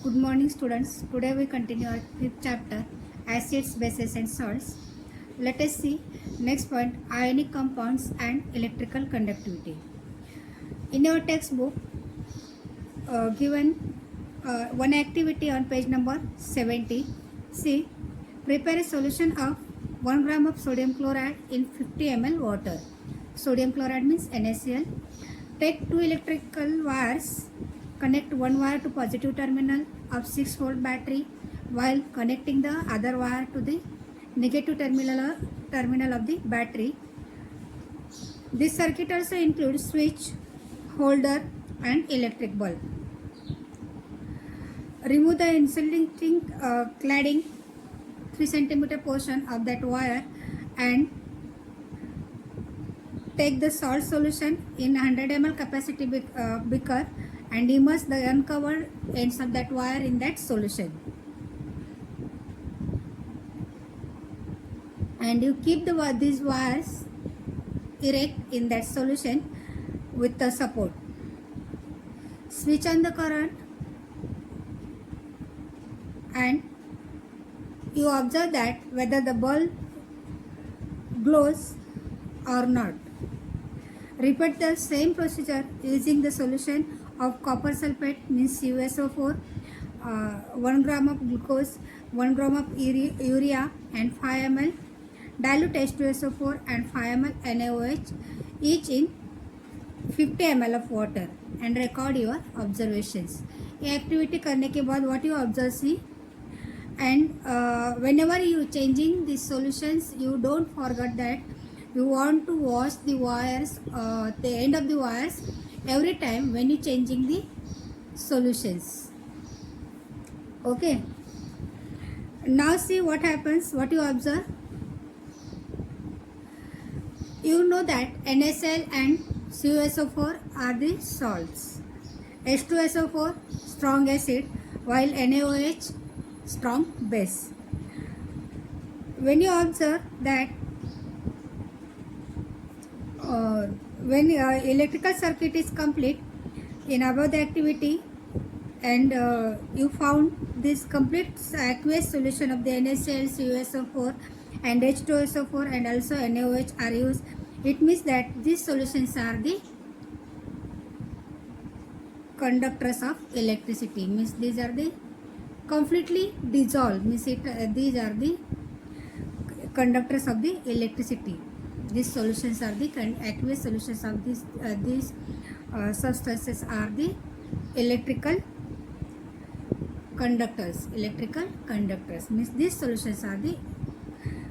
Good morning, students. Today we continue our fifth chapter, acids, bases, and salts. Let us see next point, ionic compounds and electrical conductivity. In your textbook, given one activity on page number 70. See, prepare a solution of 1 gram of sodium chloride in 50 ml water. Sodium chloride means NaCl. Take two electrical wires. Connect one wire to positive terminal of 6-volt battery while connecting the other wire to the negative terminal of the battery. This circuit also includes switch, holder, and electric bulb. Remove the insulating cladding 3 cm portion of that wire and take the salt solution in 100 ml capacity beaker and immerse the uncovered ends of that wire in that solution. And you keep these wires erect in that solution with the support. Switch on the current and you observe that whether the bulb glows or not. Repeat the same procedure using the solution of copper sulfate means CuSO4, 1 gram of glucose, 1 gram of urea and 5 ml. Dilute H2SO4 and 5 ml NaOH each in 50 ml of water and record your observations. ये activity करने के बाद what you observe see, and whenever you changing these solutions, you don't forget that you want to wash the wires, the end of the wires every time when you changing the solutions. Okay. Now see what happens, what you observe. You know that NaCl and CuSO4 are the salts. H2SO4 strong acid while NaOH strong base. When you observe that when electrical circuit is complete in above the activity and you found this complete aqueous solution of the NaCl, CuSO4 and H2SO4 and also NaOH are used, it means that these solutions are the conductors of electricity, means these are the completely dissolved, means these are the conductors of the electricity. These solutions are the aqueous solutions of these substances are the electrical conductors. Electrical conductors means these solutions are the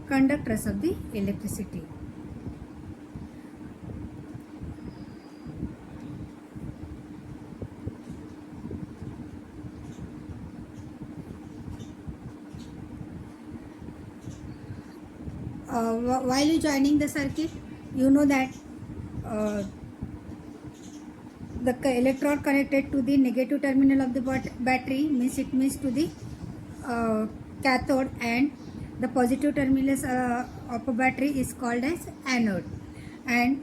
conductors of the electricity. While you joining the circuit, you know that the electrode connected to the negative terminal of the battery means it means to the cathode, and the positive terminal of a battery is called as anode. And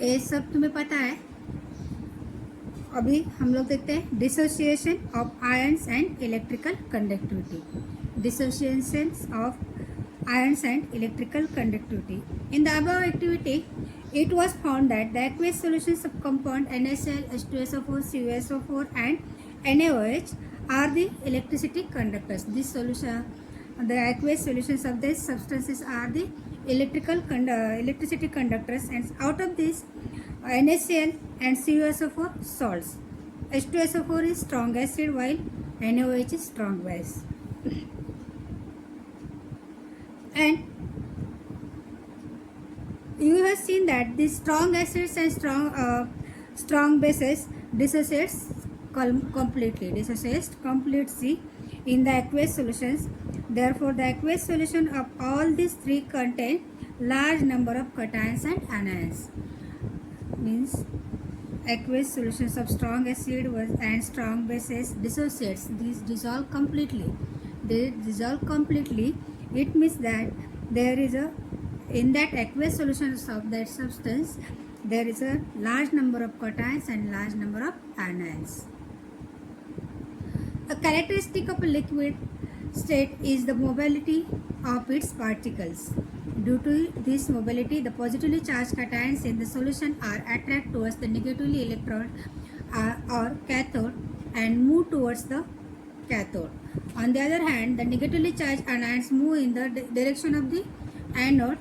ये सब तुम्हें पता है. अभी हम लोग देखते हैं dissociation of ions and electrical conductivity. Dissociations of ions and electrical conductivity. In the above activity, it was found that the aqueous solutions of compound NaCl, H2SO4, CuSO4 and NaOH are the electricity conductors. This solution, the aqueous solutions of these substances are the electricity conductors, and out of this NaCl and CuSO4 salts. H2SO4 is strong acid while NaOH is strong base. And you have seen that the strong acids and strong bases dissociates completely in the aqueous solutions. Therefore, the aqueous solution of all these three contain large number of cations and anions. Means aqueous solutions of strong acid and strong bases dissociates. These dissolve completely. They dissolve completely. It means that there is a In that aqueous solution of that substance, there is a large number of cations and large number of anions. A characteristic of a liquid state is the mobility of its particles. Due to this mobility, the positively charged cations in the solution are attracted towards the negatively electrode or cathode and move towards the cathode. On the other hand, the negatively charged anions move in the direction of the anode.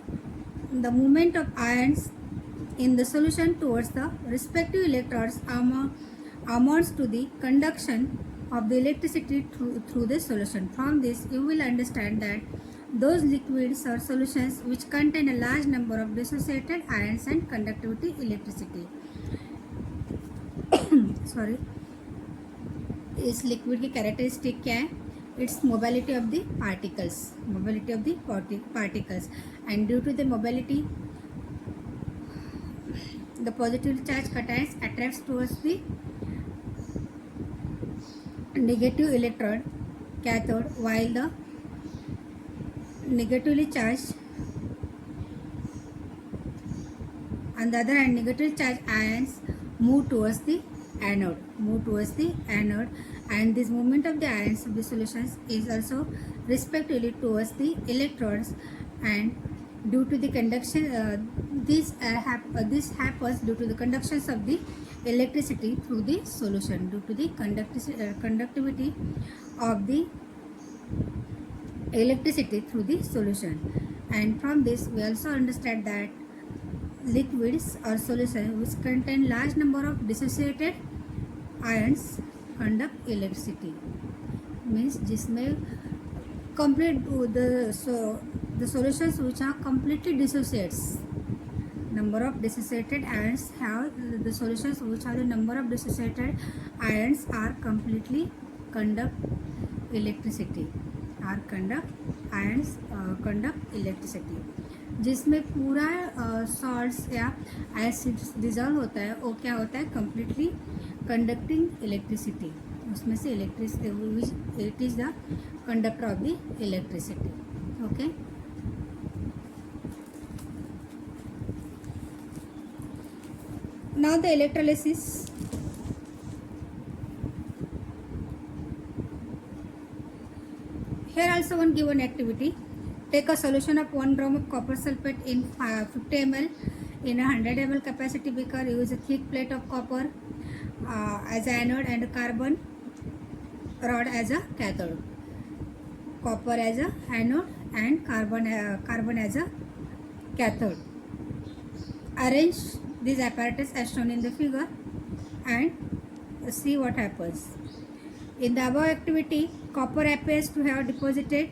The movement of ions in the solution towards the respective electrodes amounts to the conduction of the electricity through the solution. From this, you will understand that those liquids or solutions which contain a large number of dissociated ions and conductivity electricity. Sorry. इस liquid की characteristic क्या है? It's mobility of the particles and due to the mobility the positively charged cations attracts towards the negative electrode cathode, while the negatively charged, on the other hand, negatively charged ions move towards the anode, and this movement of the ions of the solutions is also respectively towards the electrodes, and due to the conduction this happens due to the conductions of the electricity through the solution, due to the conductivity of the electricity through the solution. And from this we also understand that liquids or solutions which contain large number of dissociated ions conduct electricity, means जिसमें complete the solutions which are completely dissociates, number of dissociated ions have the solutions which have the number of dissociated ions are completely conduct electricity, conduct electricity. जिसमें पूरा salts या acids dissolve होता है वो क्या होता है? completely conducting electricity. उसमें से electricity it is the conductor of the electricity. Okay. Now the electrolysis. Here also one given activity. Take a solution of 1 gram of copper sulfate in 50 ml in a 100 ml capacity beaker. Use a thick plate of copper as an anode and a carbon rod as a cathode. Copper as a anode and carbon as a cathode. Arrange this apparatus as shown in the figure and see what happens. In the above activity, copper appears to have deposited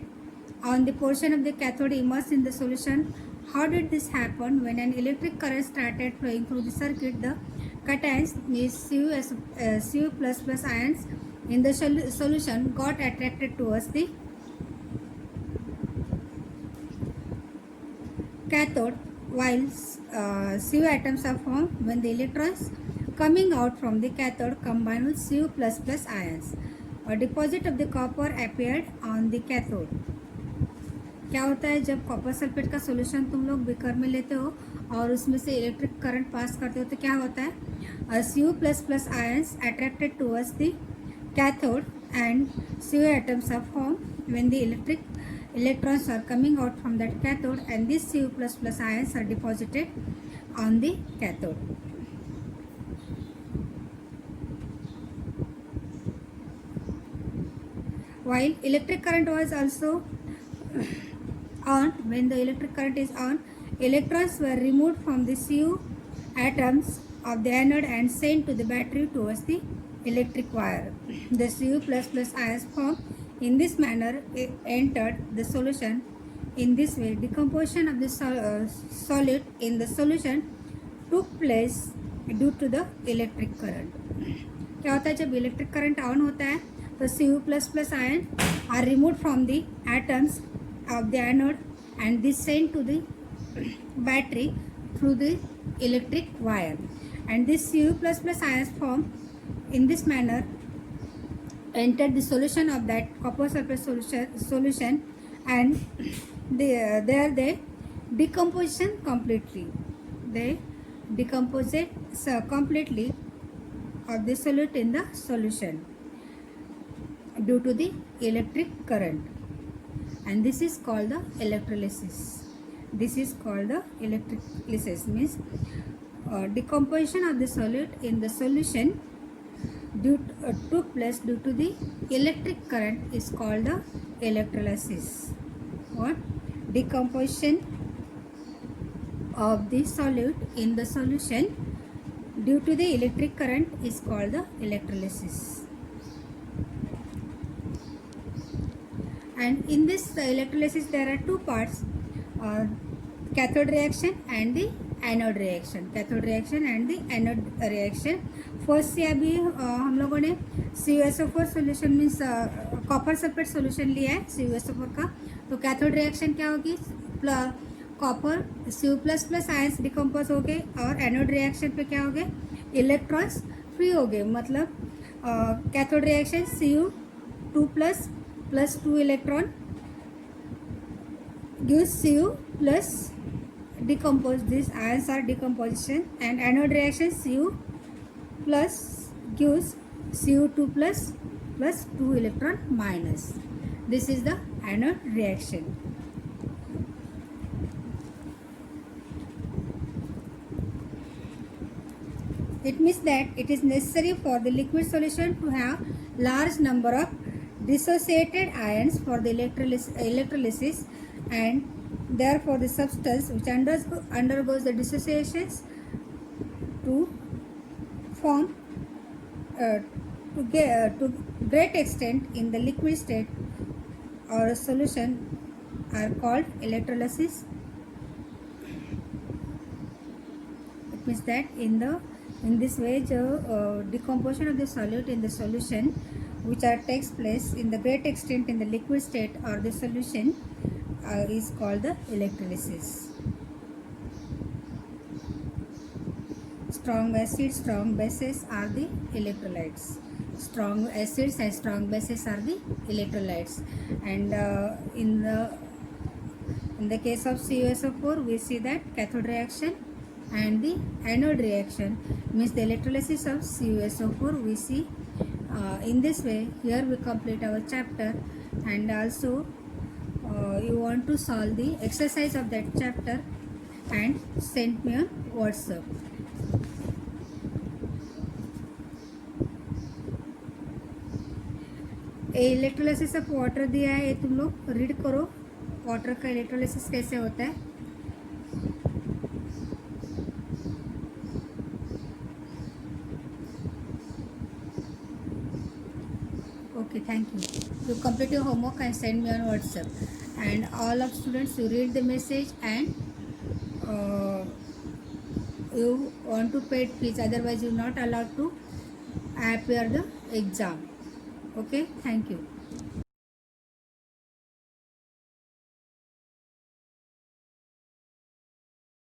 on the portion of the cathode immersed in the solution. How did this happen? When an electric current started flowing through the circuit, the cations, Cu++ ions in the solution got attracted towards the cathode, while Cu atoms are formed when the electrons coming out from the cathode combine with Cu++ ions. A deposit of the copper appeared on the cathode. क्या होता है जब copper sulphate का solution तुम लोग beaker में लेते हो और उसमें से इलेक्ट्रिक करंट पास करते हो तो क्या होता है? Cu++ ions attracted towards the cathode and Cu atoms are formed when the electrons are coming out from that cathode, and these Cu++ ions are deposited on the cathode. While electric current was also on, when the electric current is on, electrons were removed from the Cu atoms of the anode and sent to the battery towards the electric wire. The Cu++ ions formed in this manner entered the solution. In this way, decomposition of the solid in the solution took place due to the electric current. क्या होता है जब electric current on होता है तो Cu++ ion are removed from the atoms of the anode and this sent to the battery through the electric wire, and this Cu++ ions formed in this manner entered the solution of that copper sulfate solution, and there they decomposition completely. They decompose it completely of the solute in the solution due to the electric current, and this is called the electrolysis. This is called the electrolysis, means decomposition of the solute in the solution took place due to the electric current is called the electrolysis. Or decomposition of the solute in the solution due to the electric current is called the electrolysis. And in this electrolysis there are two parts, cathode reaction and the anode reaction, cathode reaction and the anode reaction. First से अभी हम लोगों ने CuSO4 solution means copper sulphate solution लिया है CuSO4 का. तो cathode reaction क्या होगी, कॉपर Cu++ आयंस डिकम्पोज हो गए और एनोड रिएक्शन पे क्या हो गए, इलेक्ट्रॉन्स फ्री हो गए. मतलब cathode reaction Cu2+ + 2 electron gives Cu+, decompose these ions are decomposition, and anode reaction Cu+ gives Cu2+ + 2 electron minus. This is the anode reaction. It means that it is necessary for the liquid solution to have large number of dissociated ions for the electrolysis, and therefore the substance which undergoes the dissociations to form to great extent in the liquid state or a solution are called electrolysis. It means that in this way the decomposition of the solute in the solution which takes place in the great extent in the liquid state or the solution is called the electrolysis. Strong acids, strong bases are the electrolytes. Strong acids and strong bases are the electrolytes. And in the case of CuSO4, we see that cathode reaction and the anode reaction means the electrolysis of CuSO4 we see. In this way, here we complete our chapter, and also you want to solve the exercise of that chapter and send me on WhatsApp. Electrolysis of water दिया है, ये तुम लोग read करो, water का electrolysis कैसे होता है. Okay, thank you. You complete your homework and send me on WhatsApp. And all of students, you read the message and you want to pay fees. Otherwise, you are not allowed to appear the exam. Okay, thank you.